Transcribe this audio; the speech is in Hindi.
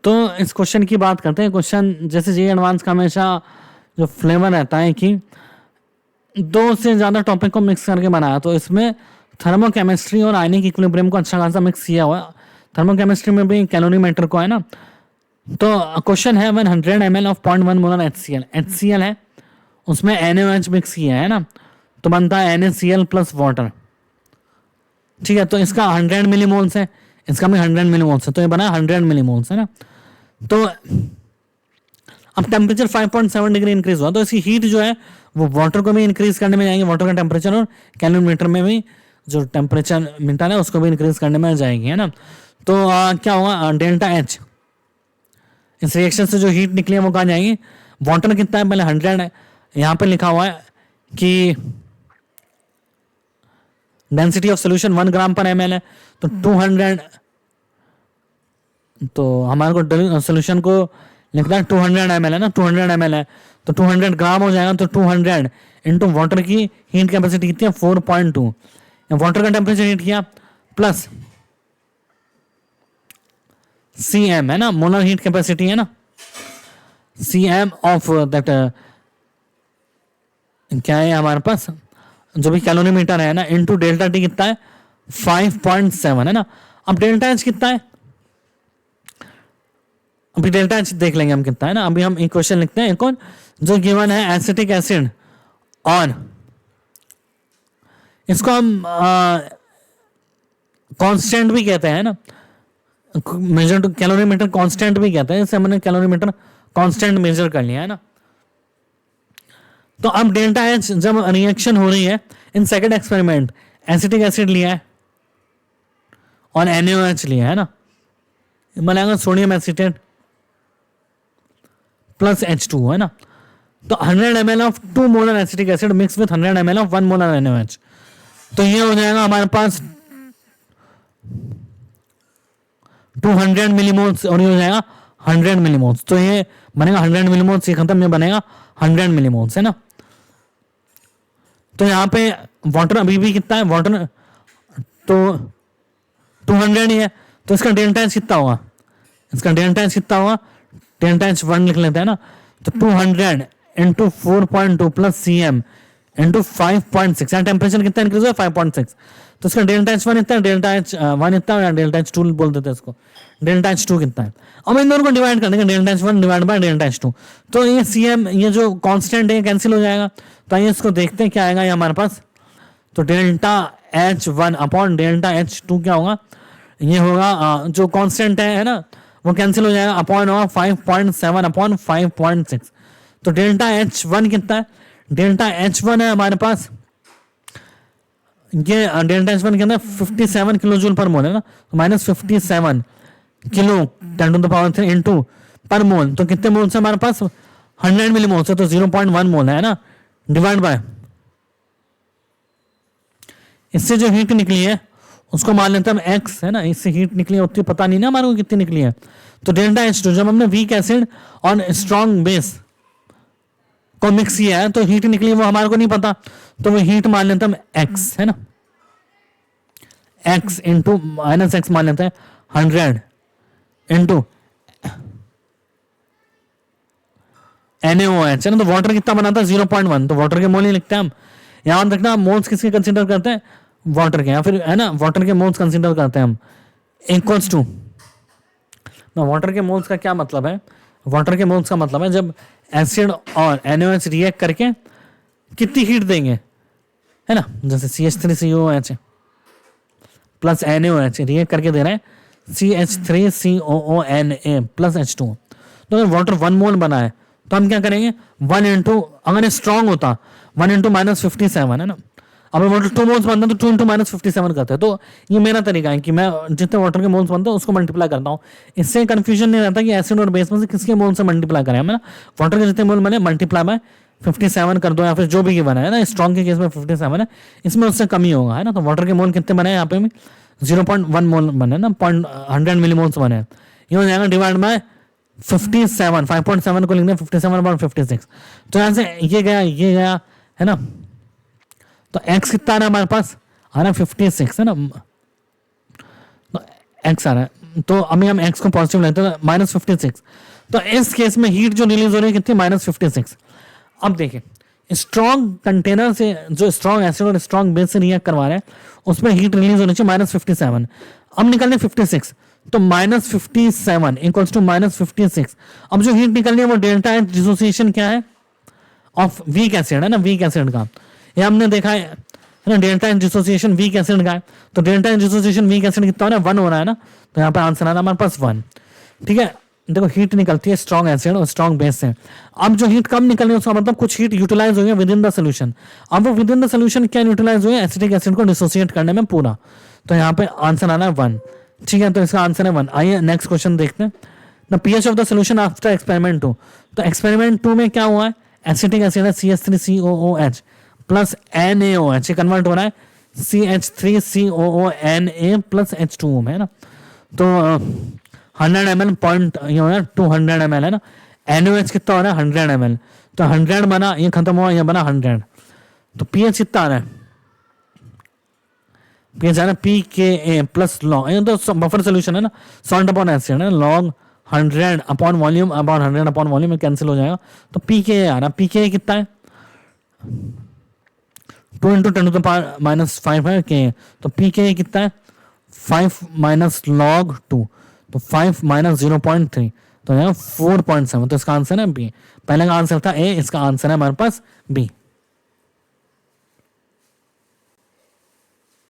तो इस क्वेश्चन की बात करते हैं। क्वेश्चन जैसे जी एडवांस का हमेशा जो फ्लेवर रहता है कि 2 से ज़्यादा टॉपिक को मिक्स करके बनाया, तो इसमें थर्मोकेमिस्ट्री और आयनिक इक्विलिब्रियम को अच्छा खासा मिक्स किया हुआ है। थर्मोकेमिस्ट्री में भी कैलोरीमीटर को है ना। तो क्वेश्चन है 100 ml ऑफ 0.1 मोलर HCl है, उसमें NaOH मिक्स किया है ना, तो बनता है NaCl प्लस वाटर। ठीक है, तो इसका 100 मिलीमोल्स है, इसका भी 100 मिलीमोल्स है, तो ये बना 100 मिलीमोल्स है ना। तो अब टेम्परेचर 5.7 डिग्री इंक्रीज हुआ, तो इसकी हीट जो है वो वाटर को भी इंक्रीज करने में जाएंगे, वाटर का टेम्परेचर, और कैलोरीमीटर में भी जो टेम्परेचर मीटर है उसको भी इंक्रीज करने में जाएगी, है ना। तो क्या होगा, डेल्टा एच, इस रिएक्शन से जो हीट निकली है वो कहाँ जाएगी, वाटर कितना है, पहले 100 है, यहाँ पे लिखा हुआ है कि डेंसिटी ऑफ सोल्यूशन 1 ग्राम पर ml है, तो 200, तो हमारे को सोल्यूशन को लिखना है 200 ml है ना, 200 ml है, तो 200 ग्राम हो जाएगा, तो 200 इंटू वाटर की हीट कैपेसिटी कितनी है 4.2, वाटर का टेम्परेचर हीट किया प्लस Cm है ना, मोलर हीट कैपेसिटी है ना, Cm ऑफ दैट क्या है हमारे पास जो भी कैलोरीमीटर है ना, इनटू डेल्टा टी कितना है 5.7 है ना। अब डेल्टा एच कितना है, अभी डेल्टा एच देख लेंगे हम कितना है ना। अभी हम एक क्वेश्चन लिखते हैं, एक और जो गिवन है एसिटिक एसिड ऑन, इसको हम कांस्टेंट भी कहते हैं ना, मेजर टू कैलोरीमीटर कांस्टेंट भी कहते हैं, जैसे हमने कैलोरीमीटर कांस्टेंट मेजर कर लिया है ना। तो अब डेल्टा एच जब रिएक्शन हो रही है in second experiment, acetic acid लिया है और NaOH लिया है ना, बनेगा सोडियम एसीटेट प्लस H2 है ना। तो 100 ml of 2 molar acetic acid mix with 100 ml of 1 molar NaOH, तो ये हो जाएगा हमारे पास 200 मिलीमोल्स और ये हो जाएगा 100 मिलीमोल्स, तो ये बनेगा 100 मिलीमोल्स, ये खत्म, ये बनेगा 100 मिलीमोल्स है ना। तो यहाँ पे वाटर अभी भी कितना है, वाटर तो 200 ही है, तो इसका डेल्टा एच कितना होगा, इसका डेल्टा एच कितना होगा, डेल्टा एच 1 लिख लेते हैं ना, तो 200 इंटू 4.2 प्लस Cm इंटू 5.6, यहाँ टेम्परेचर कितना इंक्रीज हुआ 5.6, तो इसका डेल्टा एच 1 इतना है, डेल्टा एच 1 इतना है, डेल्टा एच 2 बोल देते हैं इसको, डेल्टा एच 2 कितना है। अब इन दोनों को डिवाइड कर देंगे, delta H 1 divide by delta H 2, तो ये Cm ये जो कांस्टेंट है कैंसिल हो जाएगा, तो आइए इसको देखते हैं क्या आएगा ये हमारे पास। तो delta H 1 upon delta H 2 क्या होगा, ये होगा जो कांस्टेंट है ना वो कैंसिल हो जाएगा, अपॉन होगा 5.7 अपॉन 5.6, तो डेल्टा एच 1 कितना है, डेल्टा एच 1 है हमारे पास, ये डेल्टा एच 1 के अंदर 57 किलो जूल पर मोल है ना, तो minus 57 kilo 10 to the power 3 into per mole, तो कितने मोल से हमारे पास 100 मिली मोल से, तो 0.1 मोल है ना, डिवाइड बाय इससे जो हीट निकली है उसको मान लेते हैं हम x है ना, इससे हीट निकली है उतनी पता नहीं ना हमारे को कितनी निकली है, तो डेल्टा एच 2 जब हमने वीक एसिड और स्ट्रॉन्ग बेस को मिक्स किया है तो हीट निकली वो हमारे को नहीं पता, तो वो हीट मान लेते हैं हम x है ना, x इंटू माइनस एक्स मान लेते हैं 100 इंटू NaOH है ना, तो वाटर कितना बनाता है 0.1, तो वाटर के मोल ही लिखते हैं हम। याद रखना मोल्स किसके कंसीडर करते हैं, वाटर के, या फिर है ना वाटर के मोल्स कंसीडर करते हैं हम, इक्वल्स टू वाटर के मोल्स का क्या मतलब है, वाटर के मोल्स का मतलब है जब एसिड और NaOH रिएक्ट करके कितनी हीट देंगे है ना, जैसे CH3COOH प्लस NaOH रिएक्ट करके दे रहे हैं CH3COONA प्लस H2, तो अगर वाटर 1 मोल बना है तो हम क्या करेंगे 1 इंटू, अगर स्ट्रॉन्ग होता 1 इंटू माइनस 57 है ना, अब वाटर 2 मोल्स बनता है तो 2 इंटू माइनस 57 करते हैं, तो ये मेरा तरीका है कि मैं जितने वाटर के मोल्स बनते हैं उसको मल्टीप्लाई करता हूँ, इससे कंफ्यूजन नहीं रहता कि एसिड और बेस में से किसके मोल से मल्टीप्लाई करें, है ना, वाटर के जितने मोल बने मल्टीप्लाई बाय 57 कर दो, या फिर जो भी बना है ना, स्ट्रॉन्ग के केस में 57 है, इसमें उससे कमी होगा है ना, तो वाटर के मोल कितने बने यहाँ पे 0.1 मोल बने ना, 100 मिलीमोल्स बने, ये हो जाएगा डिवाइड बाय 57, 5.7 को लिखना 57/56, तो यहाँ से ये गया है ना, तो x कितना आ रहा है हमारे पास, आ रहा है 56 है ना, तो x आ रहा है तो अभी हम x को पॉजिटिव लेते हैं, -56। तो इस केस में हीट जो रिलीज हो रही है कितनी, -56। अब देखिए स्ट्रॉन्ग कंटेनर से जो स्ट्रॉन्ग एसिड और स्ट्रॉन्ग बेस से रिएक्ट करवा रहे हैं उसमें हीट रिलीज होनी चाहिए -57। अब निकलने 56, तो -57 इक्वल्स टू -56। अब जो हीट निकलनी है वो डेल्टा एच डिसोसिएशन क्या है ऑफ वीक एसिड है ना, वीक एसिड का। ये हमने देखा है ना, delta H dissociation weak acid का है। तो delta H dissociation weak acid कितना हो रहा है, 1 हो रहा है ना। तो यहाँ पे आंसर आ रहा है हमारे पास 1। ठीक है, देखो हीट निकलती है स्ट्रॉन्ग एसिड और स्ट्रॉन्ग बेस से। अब जो हीट कम निकलनी है उसका मतलब कुछ हीट यूटिलाइज हुई है विद इन द सोल्यूशन। अब वो विद इन द सोल्यूशन क्या यूटिलाइज हुई है, एसिटिक एसिड को डिसोसिएट करने में पूरा। तो यहाँ पे आंसर आना है 1। ठीक है, तो इसका आंसर है 1। आइए नेक्स्ट क्वेश्चन देखते हैं। The pH of the solution after experiment 2। तो एक्सपेरिमेंट 2 में क्या हुआ है, एसिटिक एसिड है CH3COOH प्लस NaOH, कन्वर्ट हो रहा है CH3COONA प्लस H2O में, है ना। तो 100 ml पॉइंट ये हो रहा है 200 ml है ना। NaOH कितना हो रहा है 100 ml। तो 100 बना, ये खत्म हुआ, ये बना 100। तो पीएच कितना आ रहा है, पीएच आ रहा है pKa प्लस लॉग, ये तो बफर सोल्यूशन है ना, सॉल्ट अपॉन एसिड है, log 100 upon volume upon 100 upon volume में कैंसिल हो जाएगा। तो pKa आ रहा है, pKa कितना है 2 × 10⁻⁻5 है Ka। तो pKa कितना है 5 माइनस लॉग 2, तो 5 माइनस 0.3, तो यहाँ 4.7। तो इसका आंसर है बी। पहले का आंसर था ए, इसका आंसर है हमारे पास बी।